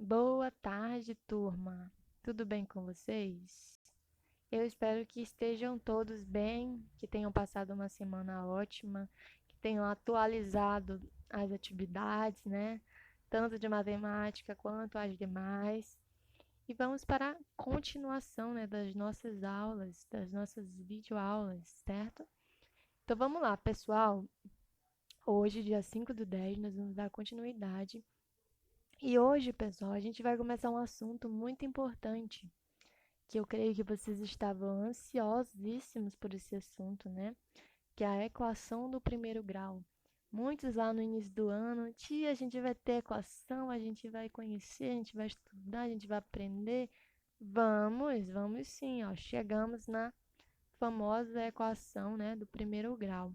Boa tarde, turma. Tudo bem com vocês? Eu espero que estejam todos bem, que tenham passado uma semana ótima, que tenham atualizado as atividades, né? Tanto de matemática quanto as demais. E vamos para a continuação, né, das nossas aulas, das nossas videoaulas, certo? Então vamos lá, pessoal. Hoje, dia 5/10, nós vamos dar continuidade. E hoje, pessoal, a gente vai começar um assunto muito importante que eu creio que vocês estavam ansiosíssimos por esse assunto, né? Que é a equação do primeiro grau. Muitos lá no início do ano, tia, a gente vai ter equação, a gente vai conhecer, a gente vai estudar, a gente vai aprender. Vamos sim, ó. Chegamos na famosa equação, né, do primeiro grau.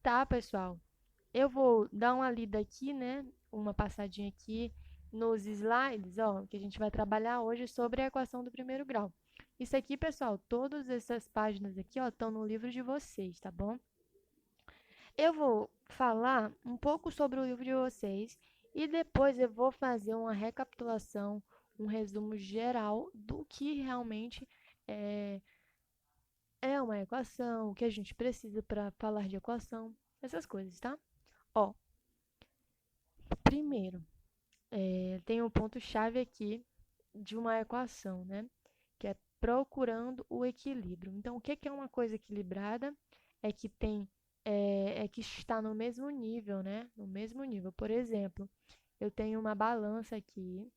Tá, pessoal? Eu vou dar uma lida aqui, né? Uma passadinha aqui nos slides, ó, que a gente vai trabalhar hoje sobre a equação do primeiro grau. Isso aqui, pessoal, todas essas páginas aqui, ó, estão no livro de vocês, tá bom? Eu vou falar um pouco sobre o livro de vocês e depois eu vou fazer uma recapitulação, um resumo geral do que realmente é, é uma equação, o que a gente precisa para falar de equação, essas coisas, tá? Ó, primeiro, tem um ponto-chave aqui de uma equação, né? Que é procurando o equilíbrio. Então, o que é uma coisa equilibrada? É que é que está no mesmo nível, né? No mesmo nível. Por exemplo, eu tenho uma balança aqui,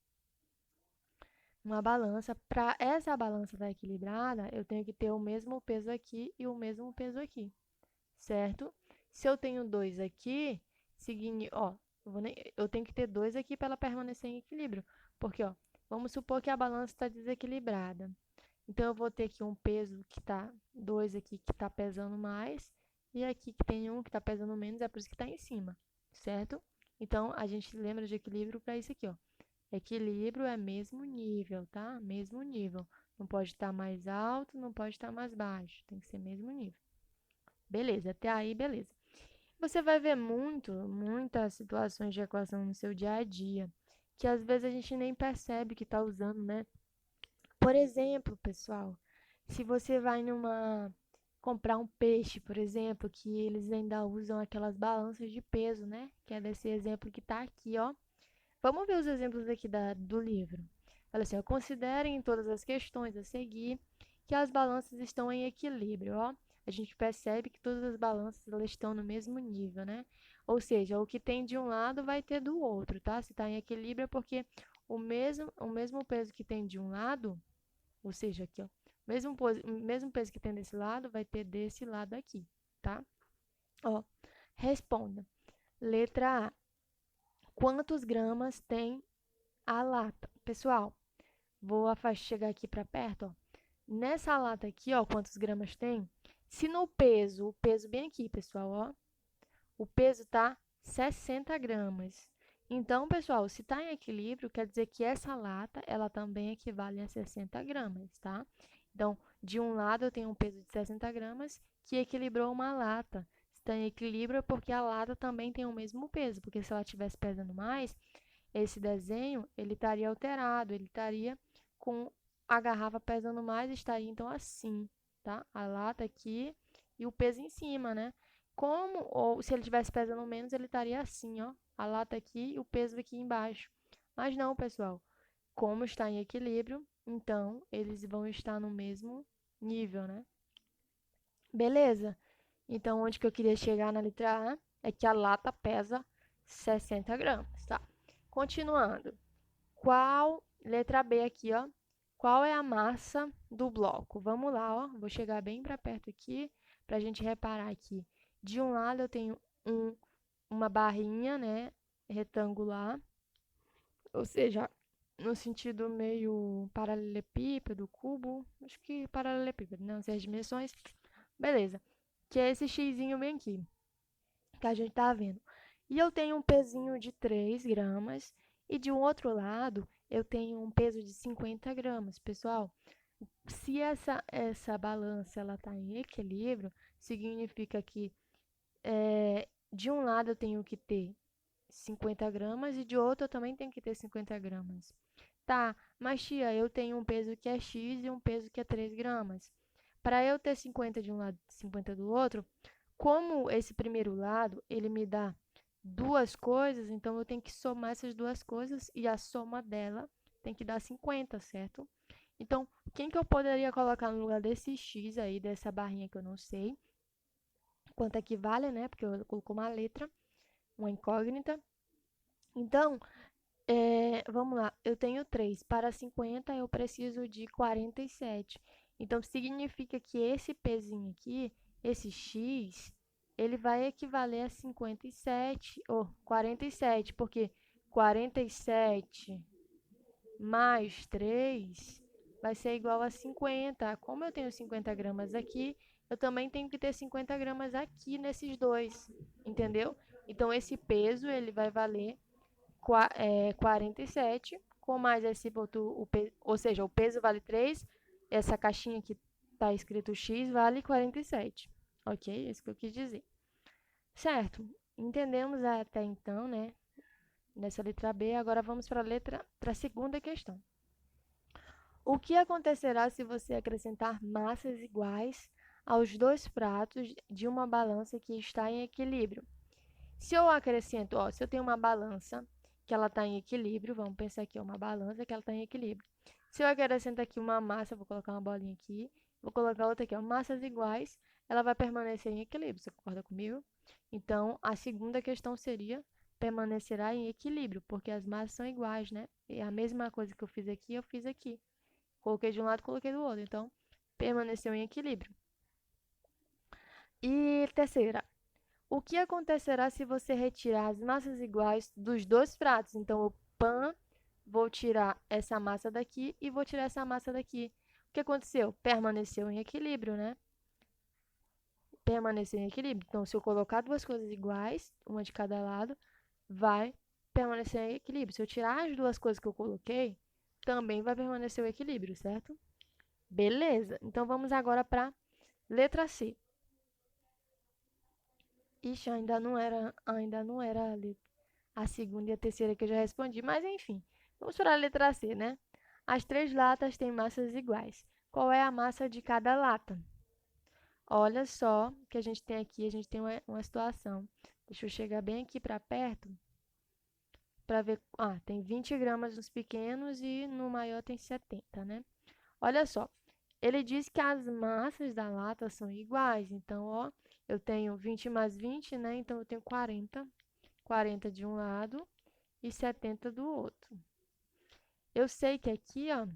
uma balança. Para essa balança estar equilibrada, eu tenho que ter o mesmo peso aqui e o mesmo peso aqui, certo? Se eu tenho dois aqui, ó, eu tenho que ter dois aqui para ela permanecer em equilíbrio. Porque, ó, vamos supor que a balança está desequilibrada. Então, eu vou ter aqui um peso que está, dois aqui que está pesando mais, e aqui que tem um que está pesando menos, é por isso que está em cima, certo? Então, a gente lembra de equilíbrio para isso aqui, ó. Equilíbrio é mesmo nível, tá? Mesmo nível. Não pode estar mais alto, não pode estar mais baixo. Tem que ser mesmo nível. Beleza, até aí, beleza. Você vai ver muitas situações de equação no seu dia a dia, que às vezes a gente nem percebe que está usando, né? Por exemplo, pessoal, se você vai numa comprar um peixe, por exemplo, que eles ainda usam aquelas balanças de peso, né? Que é desse exemplo que está aqui, ó. Vamos ver os exemplos aqui do livro. Fala assim, ó, considerem em todas as questões a seguir que as balanças estão em equilíbrio, ó. A gente percebe que todas as balanças elas estão no mesmo nível, né? Ou seja, o que tem de um lado vai ter do outro, tá? Se está em equilíbrio é porque o mesmo peso que tem de um lado, ou seja, aqui, ó, o mesmo peso que tem desse lado vai ter desse lado aqui, tá? Ó, responda. Letra A. Quantos gramas tem a lata? Pessoal, vou chegar aqui para perto, ó. Nessa lata aqui, ó, quantos gramas tem? Se no peso, o peso bem aqui, pessoal, ó, o peso tá 60 gramas. Então, pessoal, se está em equilíbrio, quer dizer que essa lata, ela também equivale a 60 gramas, tá? Então, de um lado eu tenho um peso de 60 gramas que equilibrou uma lata. Se está em equilíbrio é porque a lata também tem o mesmo peso, porque se ela estivesse pesando mais, esse desenho, ele estaria alterado, ele estaria com a garrafa pesando mais, estaria então assim, tá? A lata aqui e o peso em cima, né? Como, ou se ele tivesse pesando menos, ele estaria assim, ó. A lata aqui e o peso aqui embaixo. Mas não, pessoal. Como está em equilíbrio, então eles vão estar no mesmo nível, né? Beleza? Então, onde que eu queria chegar na letra A é que a lata pesa 60 gramas, tá? Continuando. Letra B aqui, ó. Qual é a massa do bloco? Vamos lá, ó. Vou chegar bem para perto aqui para a gente reparar aqui. De um lado eu tenho uma barrinha, né, retangular, ou seja, no sentido meio paralelepípedo, cubo, acho que paralelepípedo, não sei as dimensões. Beleza. Que é esse xizinho bem aqui, que a gente tá vendo. E eu tenho um pezinho de 3 gramas e de um outro lado eu tenho um peso de 50 gramas. Pessoal, se essa balança ela está em equilíbrio, significa que de um lado eu tenho que ter 50 gramas e de outro eu também tenho que ter 50 gramas. Tá, mas tia, eu tenho um peso que é X e um peso que é 3 gramas. Para eu ter 50 de um lado e 50 do outro, como esse primeiro lado, ele me dá duas coisas, então eu tenho que somar essas duas coisas e a soma dela tem que dar 50, certo? Então, quem que eu poderia colocar no lugar desse X aí, dessa barrinha que eu não sei quanto equivale, né? Porque eu colocou uma letra, uma incógnita. Então, vamos lá, eu tenho 3. Para 50, eu preciso de 47. Então, significa que esse pezinho aqui, esse X, ele vai equivaler a 57, ou 47, porque 47 mais 3 vai ser igual a 50. Como eu tenho 50 gramas aqui, eu também tenho que ter 50 gramas aqui nesses dois, entendeu? Então, esse peso, ele vai valer 47, com mais esse ponto, ou seja, o peso vale 3, essa caixinha que está escrito X vale 47. Ok? É isso que eu quis dizer. Certo, entendemos até então, né? Nessa letra B, agora vamos para a segunda questão. O que acontecerá se você acrescentar massas iguais aos dois pratos de uma balança que está em equilíbrio? Se eu acrescento, ó, se eu tenho uma balança que ela está em equilíbrio, vamos pensar aqui, uma balança que ela está em equilíbrio. Se eu acrescento aqui uma massa, vou colocar uma bolinha aqui, vou colocar outra aqui, ó, massas iguais, ela vai permanecer em equilíbrio, você concorda comigo? Então, a segunda questão seria permanecerá em equilíbrio, porque as massas são iguais, né? E a mesma coisa que eu fiz aqui, eu fiz aqui. Coloquei de um lado, coloquei do outro. Então, permaneceu em equilíbrio. E terceira, o que acontecerá se você retirar as massas iguais dos dois pratos? Então, o pão, vou tirar essa massa daqui e vou tirar essa massa daqui. O que aconteceu? Permaneceu em equilíbrio, né? Permaneceu em equilíbrio. Então, se eu colocar duas coisas iguais, uma de cada lado, vai permanecer em equilíbrio. Se eu tirar as duas coisas que eu coloquei, também vai permanecer o equilíbrio, certo? Beleza. Então, vamos agora para letra C. Ixi, ainda não era a segunda e a terceira que eu já respondi, mas enfim. Vamos para a letra C, né? As três latas têm massas iguais. Qual é a massa de cada lata? Olha só que a gente tem aqui, a gente tem uma situação. Deixa eu chegar bem aqui para perto para ver. Ah, tem 20 gramas nos pequenos e no maior tem 70, né? Olha só, ele diz que as massas da lata são iguais. Então, ó, eu tenho 20 mais 20, né? Então, eu tenho 40. 40 de um lado e 70 do outro. Eu sei que aqui, ó,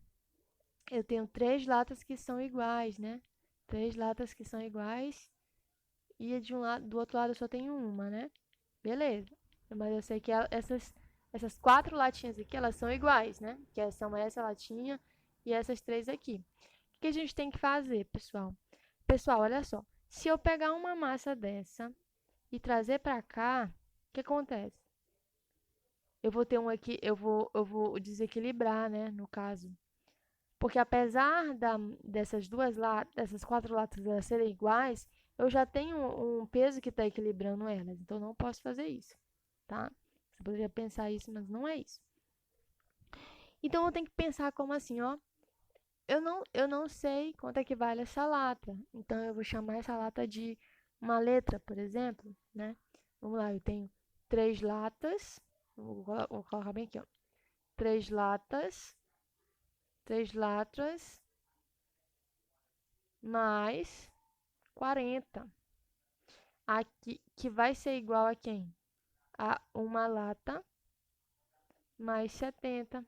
eu tenho três latas que são iguais, né? Três latas que são iguais e de um lado, do outro lado eu só tenho uma, né? Beleza. Mas eu sei que essas quatro latinhas aqui, elas são iguais, né? Que são essa latinha e essas três aqui. O que a gente tem que fazer, pessoal? Pessoal, olha só. Se eu pegar uma massa dessa e trazer para cá, o que acontece? Eu vou ter um aqui, eu vou desequilibrar, né, no caso. Porque apesar dessas quatro latas elas serem iguais, eu já tenho um peso que está equilibrando elas. Então, não posso fazer isso, tá? Você poderia pensar isso, mas não é isso. Então, eu tenho que pensar como assim, ó. Eu não sei quanto é que vale essa lata. Então, eu vou chamar essa lata de uma letra, por exemplo, né? Vamos lá, eu tenho três latas. Vou colocar bem aqui, ó. Três latas. Três latas mais 40. Aqui, que vai ser igual a quem? A uma lata mais 70.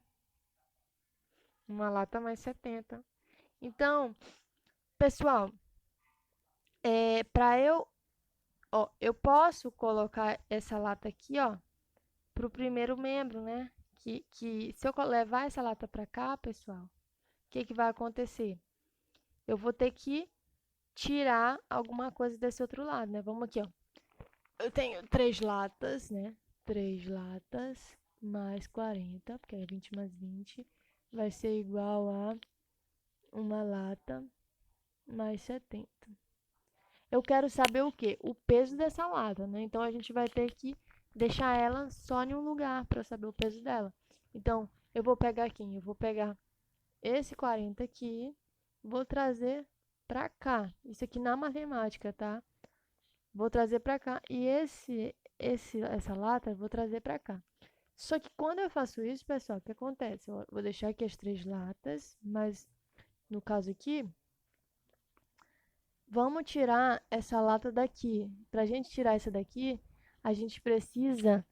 Uma lata mais 70. Então, pessoal, para eu posso colocar essa lata aqui, ó, para o primeiro membro, né? Que se eu levar essa lata para cá, pessoal, o que vai acontecer? Eu vou ter que tirar alguma coisa desse outro lado, né? Vamos aqui, ó. Eu tenho três latas, né? Três latas mais 40, porque é 20 mais 20, vai ser igual a uma lata mais 70. Eu quero saber o quê? O peso dessa lata, né? Então, a gente vai ter que deixar ela só em um lugar para eu saber o peso dela. Então, eu vou pegar quem? Eu vou pegar esse 40 aqui, vou trazer para cá. Isso aqui na matemática, tá? Vou trazer para cá. E essa lata eu vou trazer para cá. Só que quando eu faço isso, pessoal, o que acontece? Eu vou deixar aqui as 3 latas, mas no caso aqui, vamos tirar essa lata daqui. Para a gente tirar essa daqui, a gente precisa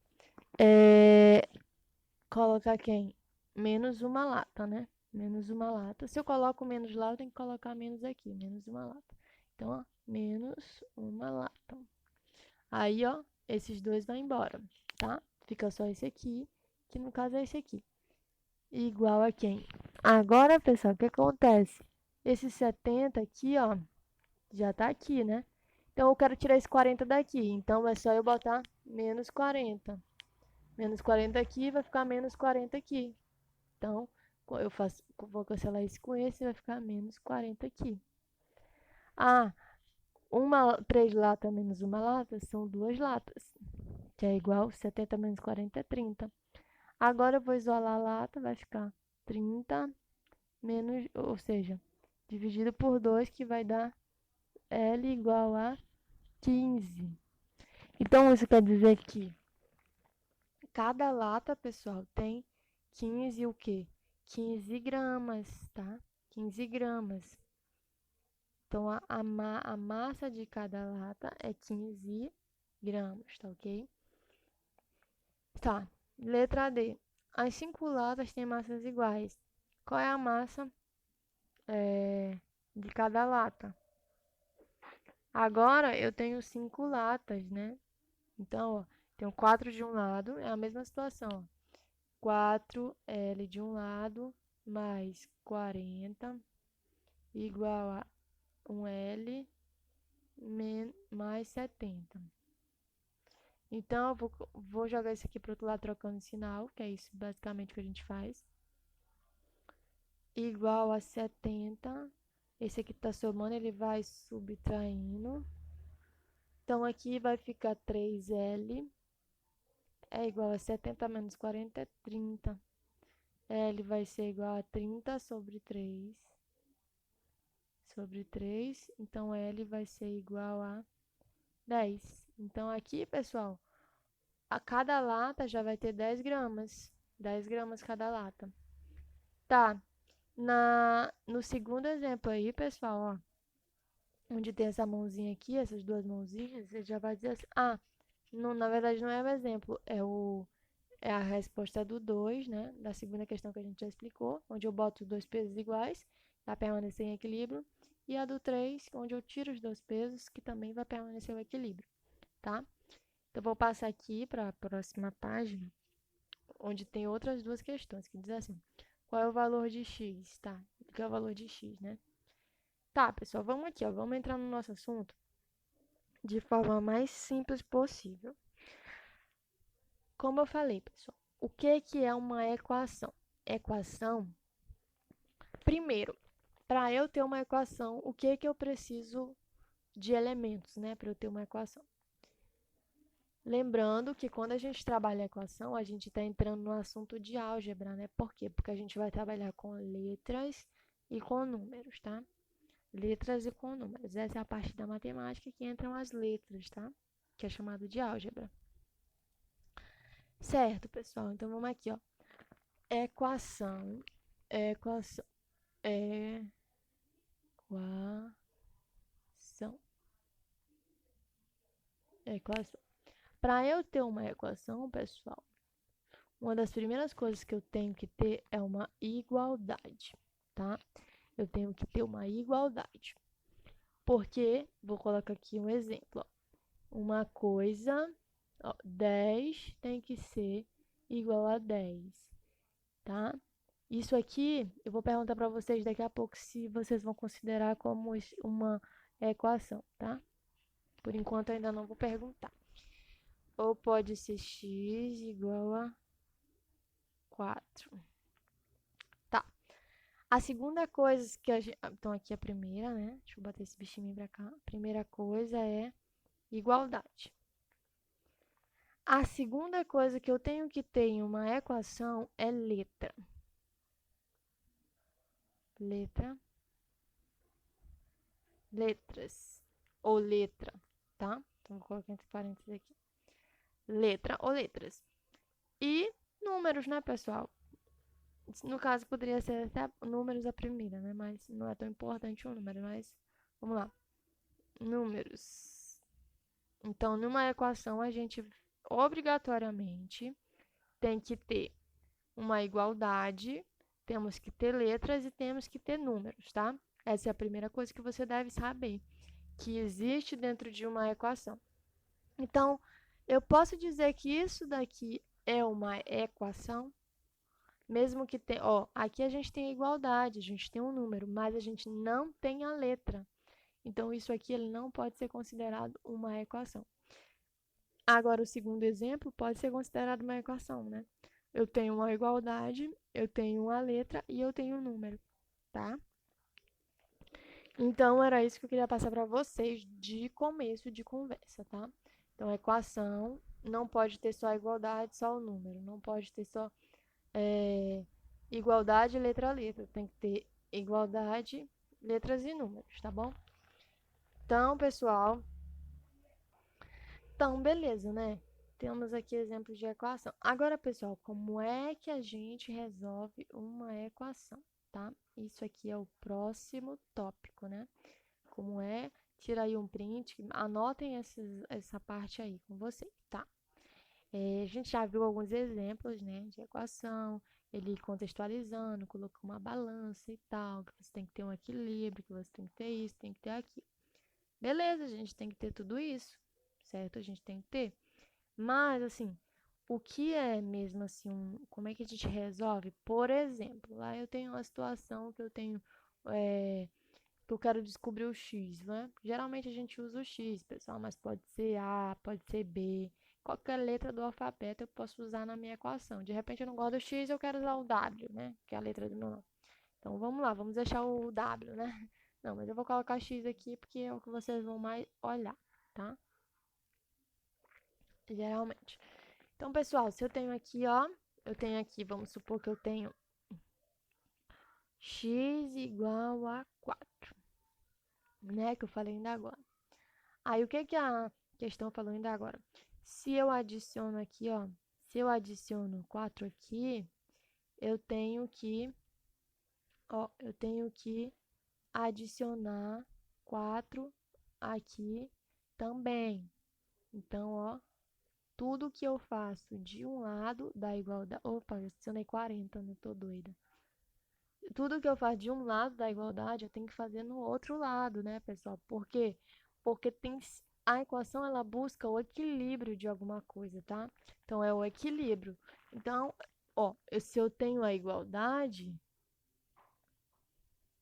colocar quem? Menos uma lata, né? Menos uma lata. Se eu coloco menos lata, eu tenho que colocar menos aqui. Menos uma lata. Então, ó, menos uma lata. Aí, ó, esses dois vão embora, tá? Fica só esse aqui, que no caso é esse aqui. Igual a quem? Agora, pessoal, o que acontece? Esse 70 aqui, ó, já tá aqui, né? Então, eu quero tirar esse 40 daqui. Então, é só eu botar menos 40. Menos 40 aqui, vai ficar menos 40 aqui. Então, vou cancelar isso com esse, vai ficar menos 40 aqui. Ah, 3 latas menos uma lata são 2 latas, que é igual 70 menos 40 é 30. Agora eu vou isolar a lata, vai ficar 30 menos, ou seja, dividido por 2, que vai dar L igual a 15. Então, isso quer dizer que cada lata, pessoal, tem 15 o quê? 15 gramas, tá? 15 gramas. Então, a massa de cada lata é 15 gramas, tá ok? Tá, letra D. As 5 latas têm massas iguais. Qual é a massa de cada lata? Agora, eu tenho 5 latas, né? Então, ó, tenho 4 de um lado, é a mesma situação, ó. 4L de um lado, mais 40, igual a 1L, mais 70. Então, eu vou jogar isso aqui para o outro lado trocando sinal, que é isso basicamente que a gente faz. Igual a 70. Esse aqui está somando, ele vai subtraindo. Então, aqui vai ficar 3L. É igual a 70 menos 40 é 30. L vai ser igual a 30 sobre 3. Sobre 3. Então, L vai ser igual a 10. Então, aqui, pessoal, a cada lata já vai ter 10 gramas. 10 gramas cada lata. Tá. No segundo exemplo aí, pessoal, ó, onde tem essa mãozinha aqui, essas duas mãozinhas, você já vai dizer assim, não, na verdade não é o exemplo, é a resposta do 2, né, da segunda questão que a gente já explicou, onde eu boto os dois pesos iguais, vai permanecer em equilíbrio, e a do 3, onde eu tiro os dois pesos, que também vai permanecer o equilíbrio, tá? Então, vou passar aqui para a próxima página, onde tem outras duas questões, que diz assim, qual é o valor de x, tá? O que é o valor de x, né? Tá, pessoal, vamos aqui, ó, vamos entrar no nosso assunto de forma mais simples possível. Como eu falei, pessoal, o que é uma equação? Equação, primeiro, para eu ter uma equação, o que eu preciso de elementos, né, para eu ter uma equação? Lembrando que quando a gente trabalha a equação, a gente está entrando no assunto de álgebra, né? Por quê? Porque a gente vai trabalhar com letras e com números, tá? Letras e com números. Essa é a parte da matemática que entram as letras, tá? Que é chamado de álgebra. Certo, pessoal? Então, vamos aqui, ó. Equação. Equação. Equação. Equação. Para eu ter uma equação, pessoal, uma das primeiras coisas que eu tenho que ter é uma igualdade, tá? Eu tenho que ter uma igualdade. Porque, vou colocar aqui um exemplo, ó. Uma coisa, ó, 10 tem que ser igual a 10, tá? Isso aqui, eu vou perguntar para vocês daqui a pouco se vocês vão considerar como uma equação, tá? Por enquanto, ainda não vou perguntar. Ou pode ser x igual a 4. Tá. A segunda coisa que a gente... Então, aqui a primeira, né? Deixa eu bater esse bichinho pra cá. A primeira coisa é igualdade. A segunda coisa que eu tenho que ter em uma equação é letra. Letra, letras ou letra, tá? Então, vou colocar entre parênteses aqui. Letra ou letras. E números, né, pessoal? No caso, poderia ser até números a primeira, né? Mas não é tão importante o número, mas vamos lá. Números. Então, numa equação, a gente obrigatoriamente tem que ter uma igualdade, temos que ter letras e temos que ter números, tá? Essa é a primeira coisa que você deve saber, que existe dentro de uma equação. Então, eu posso dizer que isso daqui é uma equação, mesmo que tenha, ó, aqui a gente tem a igualdade, a gente tem um número, mas a gente não tem a letra. Então, isso aqui ele não pode ser considerado uma equação. Agora, o segundo exemplo pode ser considerado uma equação, né? Eu tenho uma igualdade, eu tenho uma letra e eu tenho um número, tá? Então, era isso que eu queria passar para vocês de começo de conversa, tá? Então, a equação não pode ter só a igualdade, só o número. Não pode ter só igualdade, letra a letra. Tem que ter igualdade, letras e números, tá bom? Então, pessoal, então, beleza, né? Temos aqui exemplos de equação. Agora, pessoal, como é que a gente resolve uma equação, tá? Isso aqui é o próximo tópico, né? Como é? Tira aí um print, anotem essa parte aí com você, tá? A gente já viu alguns exemplos, né, de equação, ele contextualizando, colocou uma balança e tal, que você tem que ter um equilíbrio, que você tem que ter isso, tem que ter aquilo. Beleza, a gente tem que ter tudo isso, certo? A gente tem que ter. Mas, assim, o que é mesmo assim, como é que a gente resolve? Por exemplo, lá eu tenho uma situação que eu tenho, que eu quero descobrir o x, né? Geralmente a gente usa o x, pessoal, mas pode ser A, pode ser B. Qualquer letra do alfabeto eu posso usar na minha equação. De repente eu não gosto do x, eu quero usar o W, né? Que é a letra do meu nome. Então vamos lá, vamos deixar o W, né? Não, mas eu vou colocar x aqui porque é o que vocês vão mais olhar, tá? Geralmente. Então, pessoal, se eu tenho aqui, ó, eu tenho aqui, vamos supor que eu tenho x igual a 4, né? Que eu falei ainda agora. Aí, o que que a questão falou ainda agora? Se eu adiciono aqui, ó, se eu adiciono 4 aqui, eu tenho que, ó, eu tenho que adicionar 4 aqui também. Então, ó, tudo que eu faço de um lado dá igualdade. Opa, eu adicionei 40, não tô doida. Tudo que eu faço de um lado da igualdade, eu tenho que fazer no outro lado, né, pessoal? Por quê? Porque a equação ela busca o equilíbrio de alguma coisa, tá? Então é o equilíbrio. Então, ó, se eu tenho a igualdade,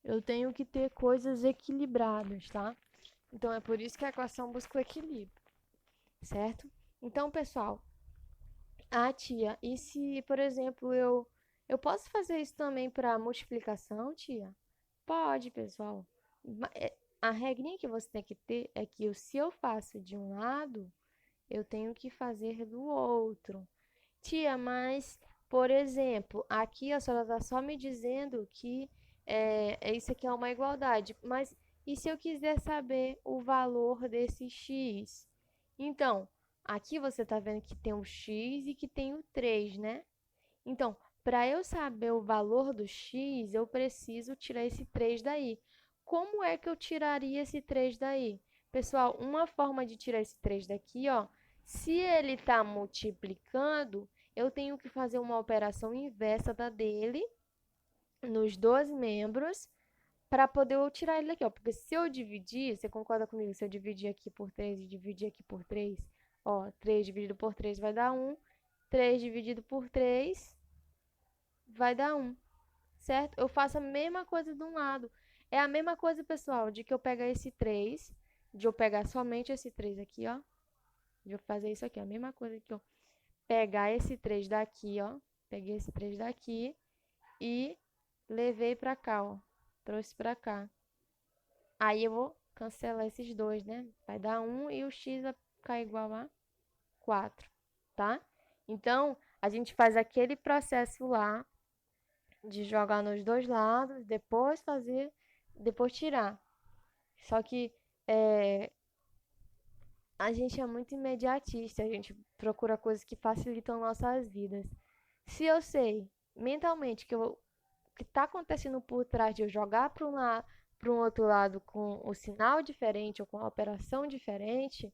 eu tenho que ter coisas equilibradas, tá? Então é por isso que a equação busca o equilíbrio, certo? Então, pessoal, tia, e se, por exemplo, eu posso fazer isso também para multiplicação, tia? Pode, pessoal. A regrinha que você tem que ter é que se eu faço de um lado, eu tenho que fazer do outro. Tia, mas, por exemplo, aqui a senhora está só me dizendo que isso aqui é uma igualdade. Mas e se eu quiser saber o valor desse x? Então, aqui você está vendo que tem o x e que tem o 3, né? Então, para eu saber o valor do x, eu preciso tirar esse 3 daí. Como é que eu tiraria esse 3 daí? Pessoal, uma forma de tirar esse 3 daqui, ó, se ele está multiplicando, eu tenho que fazer uma operação inversa da dele nos dois membros para poder eu tirar ele daqui, ó. Porque se eu dividir, você concorda comigo? Se eu dividir aqui por 3 e dividir aqui por 3, ó, 3 dividido por 3 vai dar 1. 3 dividido por 3 vai dar 1, certo? Eu faço a mesma coisa de um lado. É a mesma coisa, pessoal, de que eu pegar esse 3, de eu pegar somente esse 3 aqui, ó. De eu fazer isso aqui, a mesma coisa que eu pegar esse 3 daqui, ó. Peguei esse 3 daqui e levei pra cá, ó. Trouxe pra cá. Aí eu vou cancelar esses dois, né? Vai dar 1 e o x vai ficar igual a 4. tá? Então, a gente faz aquele processo lá de jogar nos dois lados, depois tirar. Só que é, a gente é muito imediatista, a gente procura coisas que facilitam nossas vidas. Se eu sei mentalmente o que está acontecendo por trás de eu jogar para um outro lado com o sinal diferente ou com a operação diferente,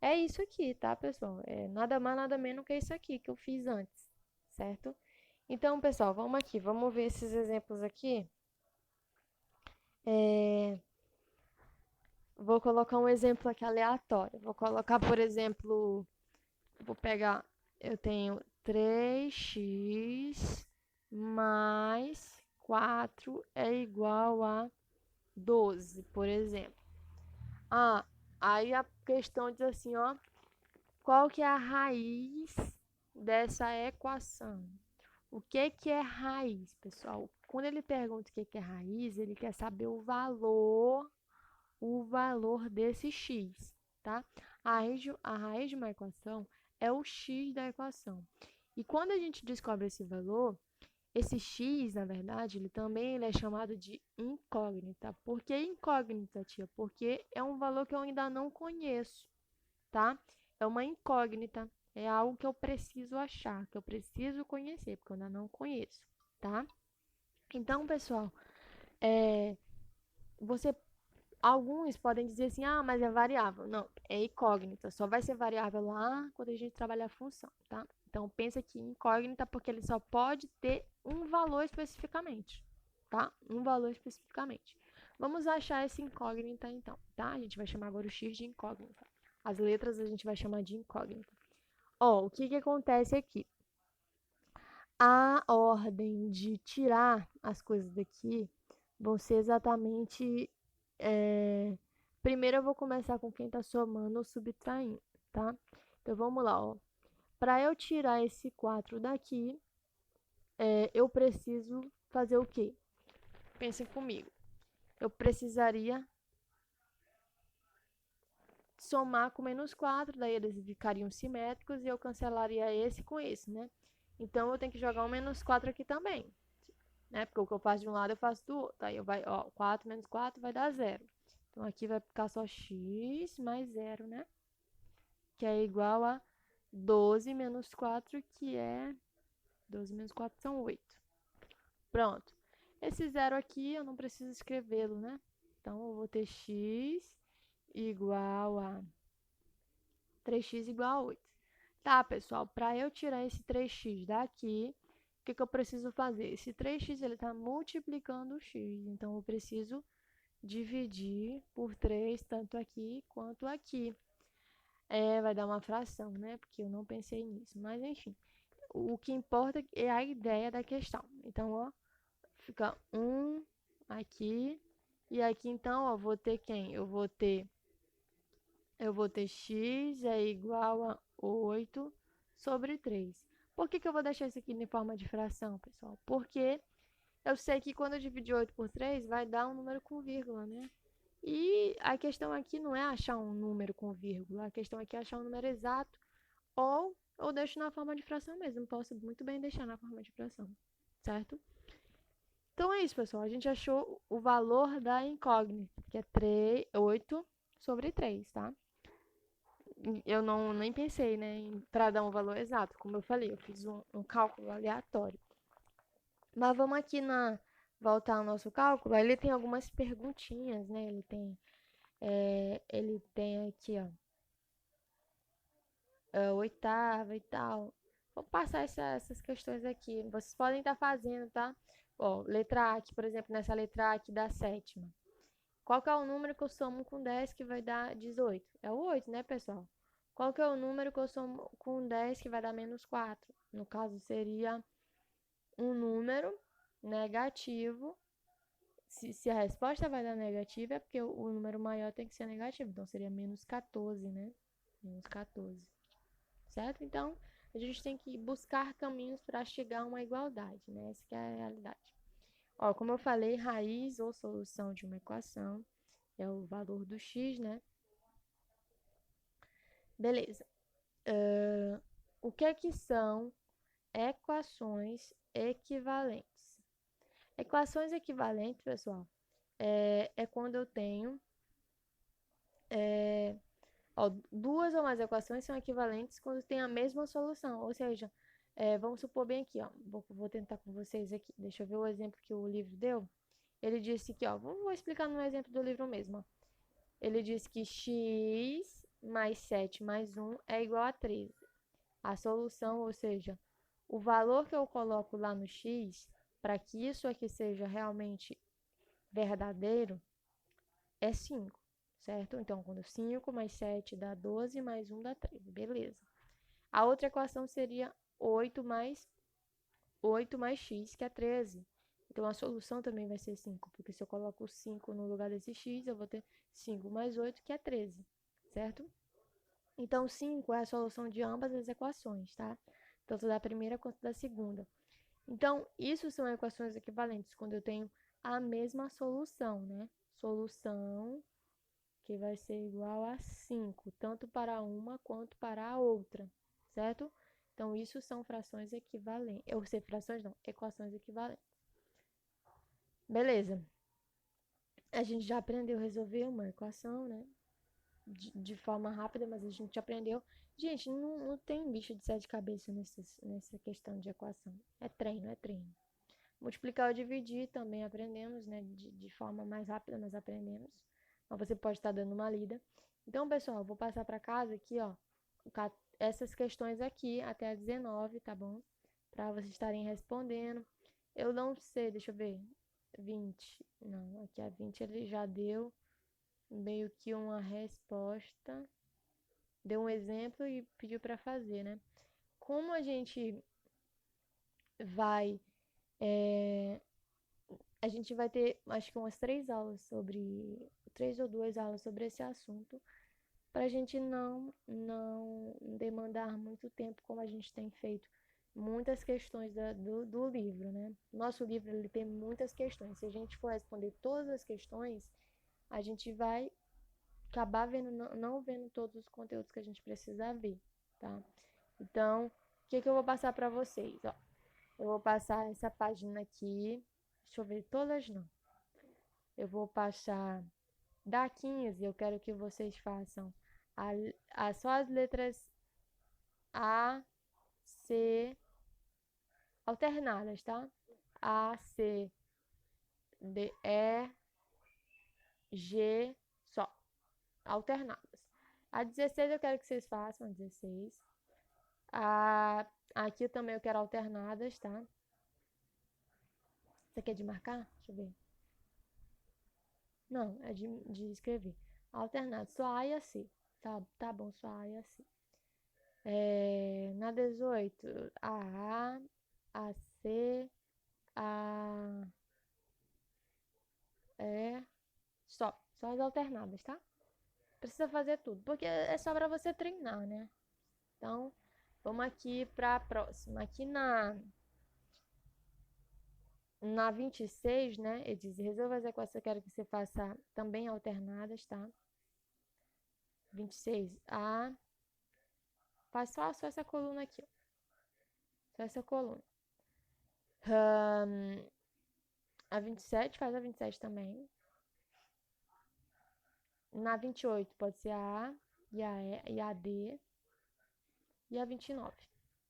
é isso aqui, tá, pessoal? É nada mais, nada menos que isso aqui que eu fiz antes, certo? Então, pessoal, vamos aqui, vamos ver esses exemplos aqui. É, vou colocar um exemplo aqui aleatório. Vou colocar, por exemplo, vou pegar, eu tenho 3x mais 4 é igual a 12, por exemplo. Ah, aí a questão diz assim, ó, qual que é a raiz dessa equação? O que é raiz, pessoal? Quando ele pergunta o que é raiz, ele quer saber o valor desse x, tá? A raiz de uma equação é o x da equação. E quando a gente descobre esse valor, esse x, na verdade, ele é chamado de incógnita. Por que incógnita, tia? Porque é um valor que eu ainda não conheço, tá? É uma incógnita. É algo que eu preciso achar, que eu preciso conhecer, porque eu ainda não conheço, tá? Então, pessoal, é, você alguns podem dizer assim, ah, mas é variável. Não, é incógnita. Só vai ser variável lá quando a gente trabalhar a função, tá? Então, pensa que incógnita porque ele só pode ter um valor especificamente, tá? Um valor especificamente. Vamos achar esse incógnita, então, tá? A gente vai chamar agora o x de incógnita. As letras a gente vai chamar de incógnita. Ó, o que que acontece aqui? A ordem de tirar as coisas daqui vão ser exatamente. é, Primeiro eu vou começar com quem está somando ou subtraindo, tá? Então vamos lá, ó. Para eu tirar esse 4 daqui, eu preciso fazer o quê? Pensem comigo. Eu precisaria somar com menos 4, daí eles ficariam simétricos e eu cancelaria esse com esse, né? Então eu tenho que jogar um menos 4 aqui também, né? Porque o que eu faço de um lado eu faço do outro. Aí ó, 4 menos 4 vai dar zero. Então aqui vai ficar só x mais zero, né? Que é igual a 12 menos 4, que é 12 menos 4 são 8. Pronto. Esse zero aqui eu não preciso escrevê-lo, né? Então eu vou ter x igual a 3x igual a 8. Tá, pessoal, para eu tirar esse 3x daqui, o que eu preciso fazer? Esse 3x ele está multiplicando o x, então eu preciso dividir por 3, tanto aqui quanto aqui. Vai dar uma fração, né? Porque eu não pensei nisso. Mas, enfim, o que importa é a ideia da questão. Então, ó, fica 1 aqui. E aqui, então, ó, vou ter quem? Eu vou ter x é igual a 8 sobre 3. Por que que eu vou deixar isso aqui em forma de fração, pessoal? Porque eu sei que quando eu dividir 8 por 3, vai dar um número com vírgula, né? E a questão aqui não é achar um número com vírgula, a questão aqui é achar um número exato ou eu deixo na forma de fração mesmo. Posso muito bem deixar na forma de fração, certo? Então é isso, pessoal. A gente achou o valor da incógnita, que é 8 sobre 3, tá? Eu não nem pensei, né, para dar um valor exato. Como eu falei, eu fiz um cálculo aleatório. Mas vamos aqui voltar ao nosso cálculo. Ele tem algumas perguntinhas, né? Ele tem aqui, ó, oitava e tal. Vou passar essas questões aqui. Vocês podem estar fazendo, tá? Ó, letra A aqui, por exemplo, nessa letra A aqui da sétima. Qual que é o número que eu somo com 10 que vai dar 18? É o 8, né, pessoal? Qual que é o número que eu somo com 10 que vai dar menos 4? No caso, seria um número negativo. Se a resposta vai dar negativa, é porque o número maior tem que ser negativo. Então, seria menos 14, né? Menos 14. Certo? Então, a gente tem que buscar caminhos para chegar a uma igualdade, né? Essa que é a realidade. Ó, como eu falei, raiz ou solução de uma equação é o valor do x, né? Beleza. o que é que são equações equivalentes? Equações equivalentes, pessoal, é quando eu tenho ó, duas ou mais equações são equivalentes quando tem a mesma solução. Ou seja, vamos supor bem aqui, ó, vou tentar com vocês aqui. Deixa eu ver o exemplo que o livro deu. Ele disse que, ó, vou explicar no exemplo do livro mesmo, ó. Ele disse que x mais 7 mais 1 é igual a 13. A solução, ou seja, o valor que eu coloco lá no x, para que isso aqui seja realmente verdadeiro, é 5, certo? Então, quando 5 mais 7 dá 12, mais 1 dá 13, beleza. A outra equação seria 8 mais x, que é 13. Então, a solução também vai ser 5, porque se eu coloco 5 no lugar desse x, eu vou ter 5 mais 8, que é 13, certo? Então, 5 é a solução de ambas as equações, tá? Tanto da primeira quanto da segunda. Então, isso são equações equivalentes, quando eu tenho a mesma solução, né? Solução que vai ser igual a 5, tanto para uma quanto para a outra, certo? Então, isso são frações equivalentes. Eu sei frações não, equações equivalentes. Beleza. A gente já aprendeu a resolver uma equação, né? De forma rápida, mas a gente aprendeu. Gente, não tem bicho de sete cabeças nessa questão de equação. É treino, é treino. Multiplicar ou dividir também aprendemos, né? De forma mais rápida, mas aprendemos. Mas você pode estar dando uma lida. Então, pessoal, eu vou passar para casa aqui, ó, essas questões aqui até a 19, tá bom? Para vocês estarem respondendo. Eu não sei, deixa eu ver. 20. Não, aqui a 20 ele já deu meio que uma resposta. Deu um exemplo e pediu para fazer, né? Como a gente vai a gente vai ter, acho que umas 3 ou 2 aulas sobre esse assunto, para a gente não demandar muito tempo, como a gente tem feito muitas questões do livro, né? Nosso livro ele tem muitas questões. Se a gente for responder todas as questões, a gente vai acabar vendo, não vendo todos os conteúdos que a gente precisa ver, tá? Então, o que eu vou passar para vocês? Ó, eu vou passar essa página aqui. Deixa eu ver, todas não. Eu vou passar da 15, eu quero que vocês façam só as letras A, C, alternadas, tá? A, C, D, E, G, só, alternadas. A 16 eu quero que vocês façam, a 16. Aqui também eu quero alternadas, tá? Você quer de marcar? Deixa eu ver. Não, é de escrever. Alternado, só A e a C. Tá bom, só A e a C. Na 18, a C, a E, só as alternadas, tá? Precisa fazer tudo, porque é só para você treinar, né? Então, vamos aqui para a próxima. Aqui na 26, né? Ele diz, resolva as equações, eu quero que você faça também alternadas, tá? 26, faz só essa coluna aqui, ó. Só essa coluna. A 27, faz a 27 também. Na 28 pode ser a A e a E e a D e a 29,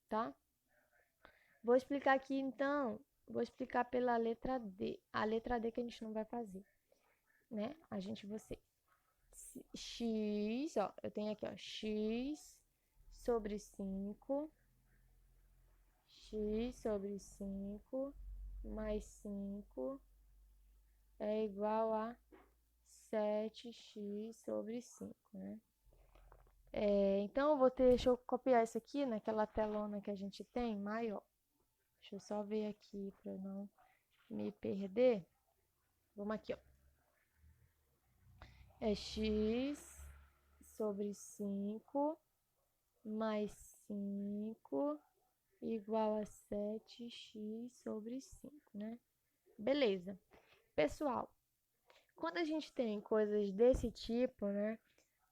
tá? Vou explicar aqui então, vou explicar pela letra D. A letra D que a gente não vai fazer, né? Você. X, ó, eu tenho aqui, ó, x sobre 5, x sobre 5 mais 5 é igual a 7x sobre 5, né? Então, deixa eu copiar isso aqui naquela telona que a gente tem, maior. Deixa eu só ver aqui para eu não me perder. Vamos aqui, ó. É x sobre 5 mais 5 igual a 7x sobre 5, né? Beleza. Pessoal, quando a gente tem coisas desse tipo, né?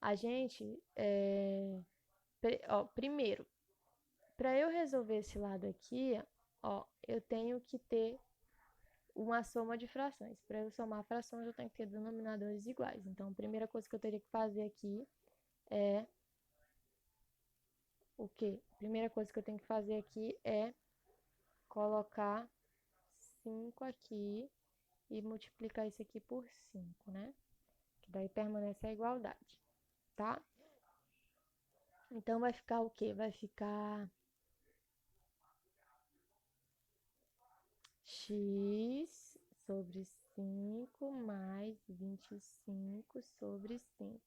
A gente, primeiro, para eu resolver esse lado aqui, ó, eu tenho que ter uma soma de frações. Para eu somar frações, eu tenho que ter denominadores iguais. Então, a primeira coisa que eu teria que fazer aqui é o quê? A primeira coisa que eu tenho que fazer aqui é colocar 5 aqui e multiplicar isso aqui por 5, né? Que daí permanece a igualdade, tá? Então, vai ficar o quê? Vai ficar x sobre 5 mais 25 sobre 5,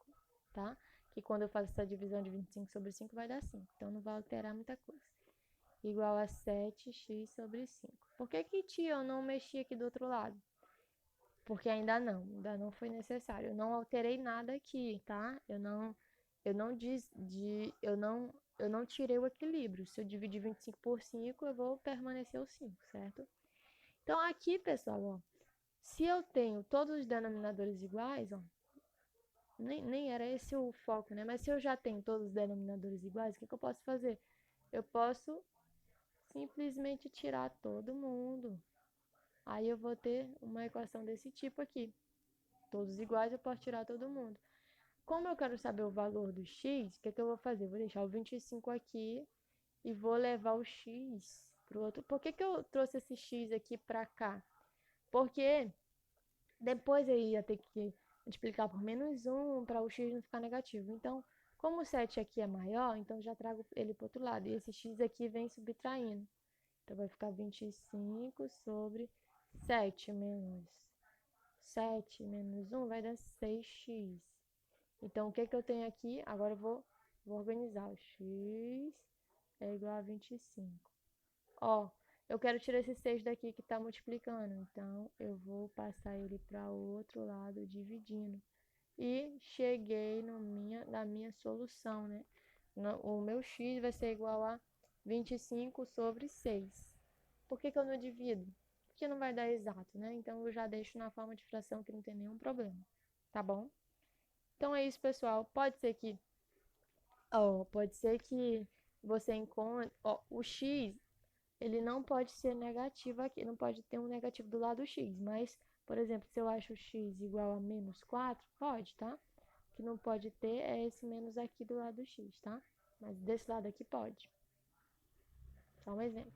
tá? Que quando eu faço essa divisão de 25 sobre 5 vai dar 5, então não vai alterar muita coisa. Igual a 7x sobre 5. Por que tia, eu não mexi aqui do outro lado? Porque ainda não foi necessário. Eu não alterei nada aqui, tá? Eu não tirei o equilíbrio. Se eu dividir 25 por 5, eu vou permanecer o 5, certo? Então, aqui, pessoal, ó, se eu tenho todos os denominadores iguais, ó, nem era esse o foco, né? Mas se eu já tenho todos os denominadores iguais, o que eu posso fazer? Eu posso simplesmente tirar todo mundo. Aí eu vou ter uma equação desse tipo aqui. Todos iguais, eu posso tirar todo mundo. Como eu quero saber o valor do x, o que eu vou fazer? Vou deixar o 25 aqui e vou levar o x para o outro. Por que eu trouxe esse x aqui para cá? Porque depois eu ia ter que multiplicar por menos 1 para o x não ficar negativo. Então, como o 7 aqui é maior, então já trago ele para o outro lado. E esse x aqui vem subtraindo. Então, vai ficar 25 sobre 7 menos 1 vai dar 6x. Então, o que eu tenho aqui? Agora eu vou organizar. O x é igual a 25. Ó, eu quero tirar esse 6 daqui que está multiplicando. Então, eu vou passar ele para o outro lado, dividindo. E cheguei na minha solução, né? O meu x vai ser igual a 25 sobre 6. Por que eu não divido? Porque não vai dar exato, né? Então, eu já deixo na forma de fração que não tem nenhum problema. Tá bom? Então, é isso, pessoal. Pode ser que você encontre... Ó, o x, ele não pode ser negativo aqui. Não pode ter um negativo do lado do x. Mas, por exemplo, se eu acho o x igual a menos 4, pode, tá? O que não pode ter é esse menos aqui do lado do x, tá? Mas desse lado aqui pode. Só um exemplo.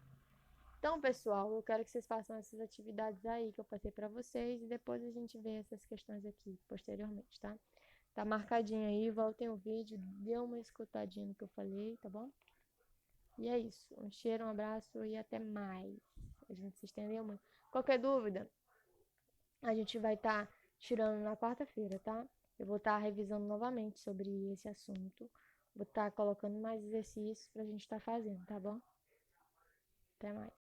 Então, pessoal, eu quero que vocês façam essas atividades aí que eu passei para vocês e depois a gente vê essas questões aqui posteriormente, tá? Tá marcadinho aí, voltem o vídeo, dê uma escutadinha no que eu falei, tá bom? E é isso. Um cheiro, um abraço e até mais. A gente se estendeu muito. Qualquer dúvida, a gente vai estar tirando na quarta-feira, tá? Eu vou estar revisando novamente sobre esse assunto. Vou estar colocando mais exercícios pra gente estar fazendo, tá bom? Até mais.